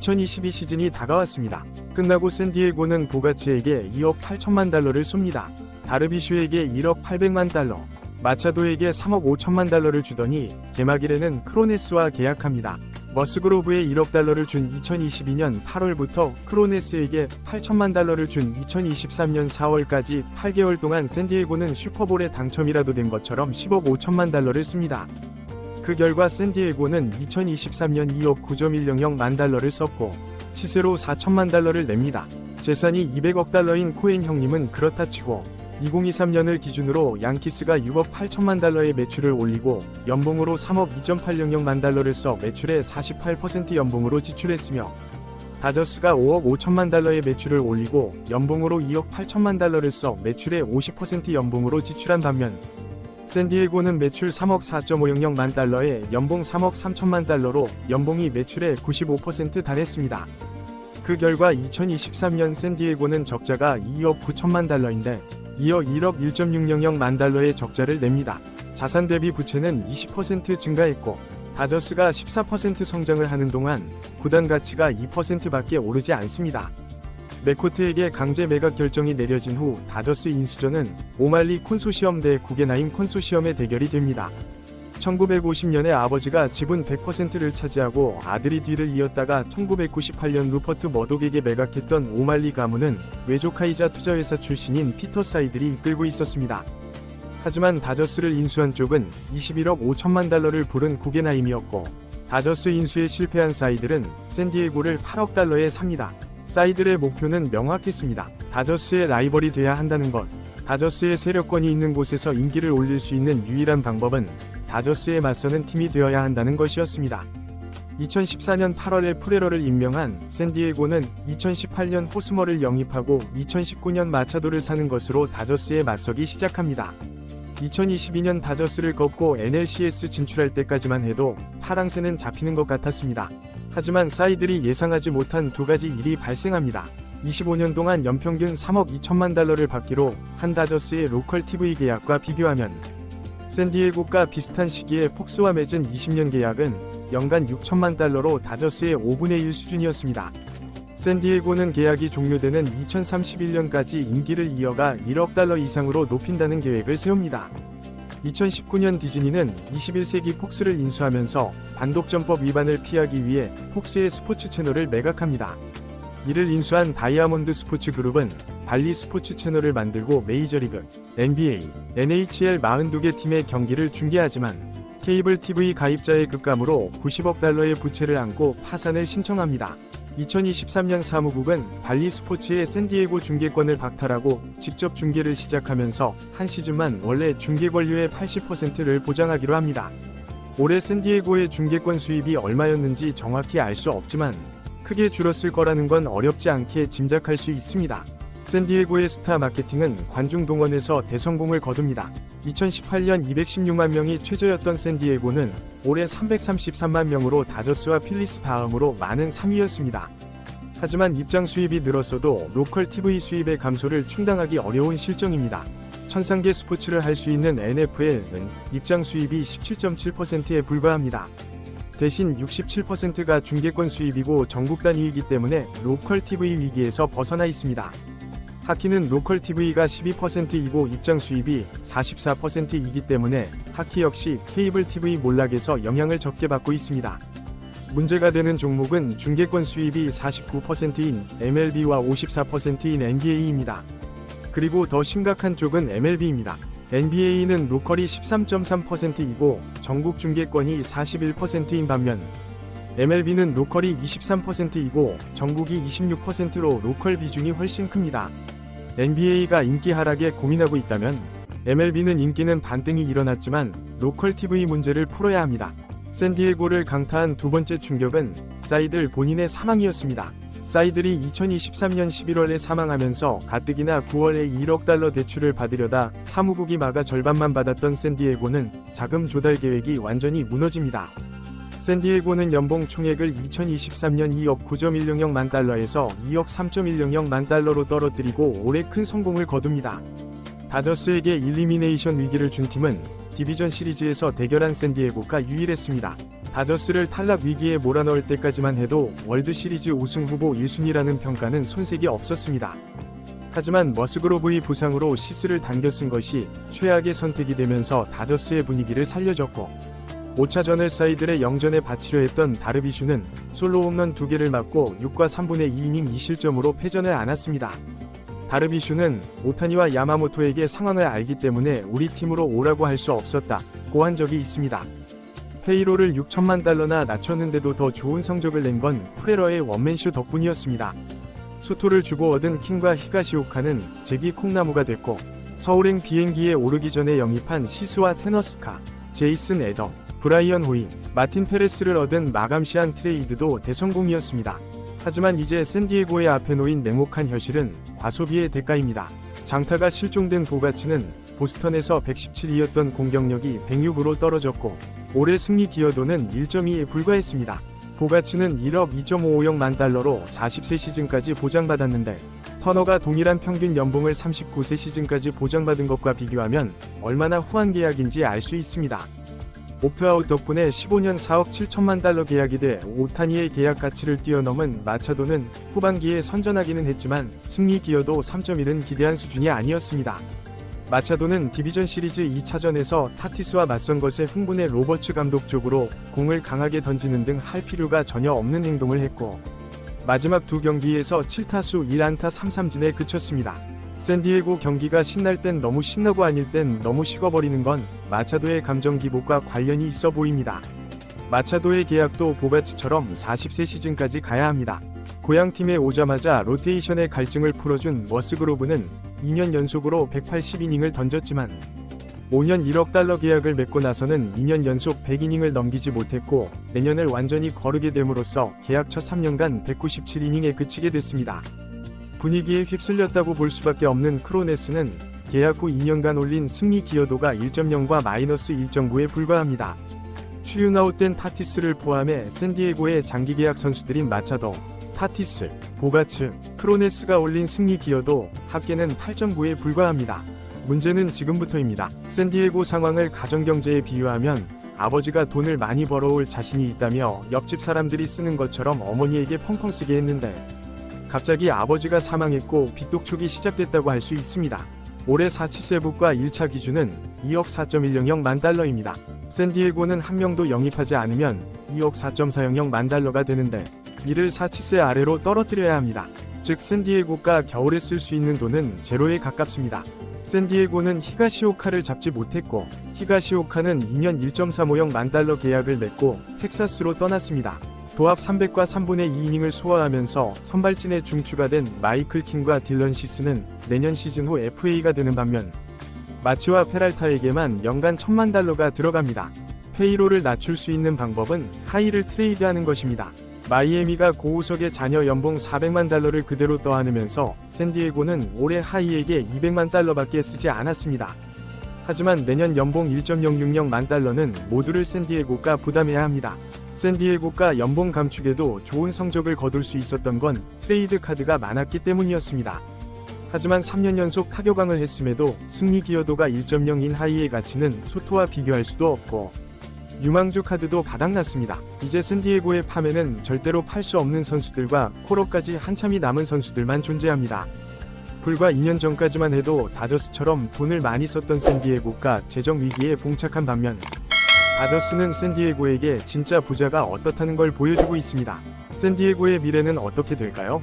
2022 시즌이 다가왔습니다. 끝나고 샌디에고는 보가치에게 2억 8천만 달러를 쏩니다. 다르비슈에게 1억 800만 달러, 마차도에게 3억 5천만 달러를 주더니 개막일에는 크로네스와 계약합니다. 머스그로브에 1억 달러를 준 2022년 8월부터 크로네스에게 8천만 달러를 준 2023년 4월까지 8개월 동안 샌디에고는 슈퍼볼에 당첨이라도 된 것처럼 10억 5천만 달러를 씁니다. 그 결과 샌디에고는 2023년 2억 9.100만 달러를 썼고 치세로 4천만 달러를 냅니다. 재산이 200억 달러인 코엔 형님은 그렇다 치고 2023년을 기준으로 양키스가 6억 8천만 달러의 매출을 올리고 연봉으로 3억 2.800만 달러를 써 매출의 48% 연봉으로 지출했으며 다저스가 5억 5천만 달러의 매출을 올리고 연봉으로 2억 8천만 달러를 써 매출의 50% 연봉으로 지출한 반면 샌디에고는 매출 3억 4.500만 달러에 연봉 3억 3천만 달러로 연봉이 매출의 95% 달했습니다. 그 결과 2023년 샌디에고는 적자가 2억 9천만 달러인데 1억 1.600만 달러의 적자를 냅니다. 자산 대비 부채는 20% 증가했고 다저스가 14% 성장을 하는 동안 구단 가치가 2%밖에 오르지 않습니다. 맥코트에게 강제 매각 결정이 내려진 후 다저스 인수전은 오말리 콘소시엄 대 구겐하임 콘소시엄의 대결이 됩니다. 1950년에 아버지가 지분 100%를 차지하고 아들이 뒤를 이었다가 1998년 루퍼트 머독에게 매각했던 오말리 가문은 외조카이자 투자회사 출신인 피터 사이들이 이끌고 있었습니다. 하지만 다저스를 인수한 쪽은 21억 5천만 달러를 부른 구겐하임이었고 다저스 인수에 실패한 사이들은 샌디에고를 8억 달러에 삽니다. 사이들의 목표는 명확했습니다. 다저스의 라이벌이 돼야 한다는 것. 다저스의 세력권이 있는 곳에서 인기를 올릴 수 있는 유일한 방법은 다저스에 맞서는 팀이 되어야 한다는 것이었습니다. 2014년 8월에 프레러를 임명한 샌디에고는 2018년 호스머를 영입하고 2019년 마차도를 사는 것으로 다저스에 맞서기 시작합니다. 2022년 다저스를 꺾고 NLCS 진출할 때까지만 해도 파랑새는 잡히는 것 같았습니다. 하지만 사이들이 예상하지 못한 두 가지 일이 발생합니다. 25년 동안 연평균 3억 2천만 달러를 받기로 한 다저스의 로컬 TV 계약과 비교하면 샌디에고가 비슷한 시기에 폭스와 맺은 20년 계약은 연간 6천만 달러로 다저스의 5분의 1 수준이었습니다. 샌디에고는 계약이 종료되는 2031년까지 임기를 이어가 1억 달러 이상으로 높인다는 계획을 세웁니다. 2019년 디즈니는 21세기 폭스를 인수하면서 반독점법 위반을 피하기 위해 폭스의 스포츠 채널을 매각합니다. 이를 인수한 다이아몬드 스포츠 그룹은 발리 스포츠 채널을 만들고 메이저리그, NBA, NHL 42개 팀의 경기를 중계하지만 케이블 TV 가입자의 급감으로 90억 달러의 부채를 안고 파산을 신청합니다. 2023년 사무국은 발리 스포츠의 샌디에고 중계권을 박탈하고 직접 중계를 시작하면서 한 시즌만 원래 중계 권료의 80%를 보장하기로 합니다. 올해 샌디에고의 중계권 수입이 얼마였는지 정확히 알 수 없지만 크게 줄었을 거라는 건 어렵지 않게 짐작할 수 있습니다. 샌디에고의 스타 마케팅은 관중 동원에서 대성공을 거둡니다. 2018년 216만 명이 최저였던 샌디에고는 올해 333만 명으로 다저스와 필리스 다음으로 많은 3위였습니다. 하지만 입장 수입이 늘었어도 로컬 TV 수입의 감소를 충당하기 어려운 실정입니다. 천상계 스포츠를 할 수 있는 NFL은 입장 수입이 17.7%에 불과합니다. 대신 67%가 중계권 수입이고 전국단 이익이기 때문에 로컬 TV 위기에서 벗어나 있습니다. 하키는 로컬 TV가 12%이고 입장 수입이 44%이기 때문에 하키 역시 케이블 TV 몰락에서 영향을 적게 받고 있습니다. 문제가 되는 종목은 중계권 수입이 49%인 MLB와 54%인 NBA입니다. 그리고 더 심각한 쪽은 MLB입니다. NBA는 로컬이 13.3%이고 전국 중계권이 41%인 반면 MLB는 로컬이 23%이고 전국이 26%로 로컬 비중이 훨씬 큽니다. NBA가 인기 하락에 고민하고 있다면 MLB는 인기는 반등이 일어났지만 로컬 TV 문제를 풀어야 합니다. 샌디에고를 강타한 두 번째 충격은 사이들 본인의 사망이었습니다. 사이들이 2023년 11월에 사망하면서 가뜩이나 9월에 1억 달러 대출을 받으려다 사무국이 막아 절반만 받았던 샌디에고는 자금 조달 계획이 완전히 무너집니다. 샌디에고는 연봉 총액을 2023년 2억 9.100만 달러에서 2억 3.100만 달러로 떨어뜨리고 올해 큰 성공을 거둡니다. 다저스에게 일리미네이션 위기를 준 팀은 디비전 시리즈에서 대결한 샌디에고가 유일했습니다. 다저스를 탈락 위기에 몰아넣을 때까지만 해도 월드시리즈 우승 후보 1순위라는 평가는 손색이 없었습니다. 하지만 머스그로브의 부상으로 시스를 당겨 쓴 것이 최악의 선택이 되면서 다저스의 분위기를 살려줬고 5차전을 사이들의 영전에 바치려 했던 다르비슈는 솔로 홈런 2개를 맞고 6과 3분의 2이닝 2실점으로 패전을 안았습니다. 다르비슈는 오타니와 야마모토에게 상황을 알기 때문에 우리 팀으로 오라고 할 수 없었다고 한 적이 있습니다. 페이로를 6천만 달러나 낮췄는데도 더 좋은 성적을 낸 건 프레러의 원맨쇼 덕분이었습니다. 수토를 주고 얻은 킹과 히가시오카는 제기 콩나무가 됐고 서울행 비행기에 오르기 전에 영입한 시스와 테너스카, 제이슨 에더, 브라이언 호잉, 마틴 페레스를 얻은 마감시한 트레이드도 대성공이었습니다. 하지만 이제 샌디에고의 앞에 놓인 냉혹한 현실은 과소비의 대가입니다. 장타가 실종된 보가치는 보스턴에서 117이었던 공격력이 106으로 떨어졌고 올해 승리 기여도는 1.2에 불과했습니다. 보가치는 1억 2.550만 달러로 40세 시즌까지 보장받았는데 터너가 동일한 평균 연봉을 39세 시즌까지 보장받은 것과 비교하면 얼마나 후한 계약인지 알 수 있습니다. 옵트아웃 덕분에 15년 4억 7천만 달러 계약이 돼 오타니의 계약 가치를 뛰어넘은 마차도는 후반기에 선전하기는 했지만 승리 기여도 3.1은 기대한 수준이 아니었습니다. 마차도는 디비전 시리즈 2차전에서 타티스와 맞선 것에 흥분해 로버츠 감독 쪽으로 공을 강하게 던지는 등 할 필요가 전혀 없는 행동을 했고 마지막 두 경기에서 7타수 1안타 3삼진에 그쳤습니다. 샌디에고 경기가 신날 땐 너무 신나고 아닐 땐 너무 식어버리는 건 마차도의 감정 기복과 관련이 있어 보입니다. 마차도의 계약도 보가치처럼 40세 시즌까지 가야 합니다. 고향팀에 오자마자 로테이션의 갈증을 풀어준 머스그로브는 2년 연속으로 180이닝을 던졌지만 5년 1억 달러 계약을 맺고 나서는 2년 연속 100이닝을 넘기지 못했고 내년을 완전히 거르게 됨으로써 계약 첫 3년간 197이닝에 그치게 됐습니다. 분위기에 휩쓸렸다고 볼 수밖에 없는 크로네스는 계약 후 2년간 올린 승리 기여도가 1.0과 마이너스 1.9에 불과합니다. 추윤아웃된 타티스를 포함해 샌디에고의 장기 계약 선수들인 마차도, 타티스, 보가츠, 크로네스가 올린 승리 기여도 합계는 8.9에 불과합니다. 문제는 지금부터입니다. 샌디에고 상황을 가정경제에 비유하면 아버지가 돈을 많이 벌어올 자신이 있다며 옆집 사람들이 쓰는 것처럼 어머니에게 펑펑 쓰게 했는데 갑자기 아버지가 사망했고 빚독촉이 시작됐다고 할 수 있습니다. 올해 사치세부과 1차 기준은 2억 4.100만 달러입니다. 샌디에고는 한 명도 영입하지 않으면 2억 4.400만 달러가 되는데 이를 사치세 아래로 떨어뜨려야 합니다. 즉 샌디에고가 겨울에 쓸 수 있는 돈은 제로에 가깝습니다. 샌디에고는 히가시오카를 잡지 못했고 히가시오카는 2년 1.350만 달러 계약을 맺고 텍사스로 떠났습니다. 도합 300과 3분의 2이닝을 소화하면서 선발진에 중추가된 마이클 킹과 딜런 시스는 내년 시즌 후 FA가 되는 반면 마치와 페랄타에게만 연간 1000만 달러가 들어갑니다. 페이로를 낮출 수 있는 방법은 하이를 트레이드하는 것입니다. 마이애미가 고우석의 자녀 연봉 400만 달러를 그대로 떠안으면서 샌디에고는 올해 하이에게 200만 달러밖에 쓰지 않았습니다. 하지만 내년 연봉 1.060만 달러는 모두를 샌디에고가 부담해야 합니다. 샌디에고가 연봉 감축에도 좋은 성적을 거둘 수 있었던 건 트레이드 카드가 많았기 때문이었습니다. 하지만 3년 연속 타격왕을 했음에도 승리 기여도가 1.0인 하이의 가치는 소토와 비교할 수도 없고 유망주 카드도 바닥났습니다. 이제 샌디에고의 파면은 절대로 팔 수 없는 선수들과 콜업까지 한참이 남은 선수들만 존재합니다. 불과 2년 전까지만 해도 다저스처럼 돈을 많이 썼던 샌디에고가 재정 위기에 봉착한 반면 다저스는 샌디에고에게 진짜 부자가 어떻다는 걸 보여주고 있습니다. 샌디에고의 미래는 어떻게 될까요?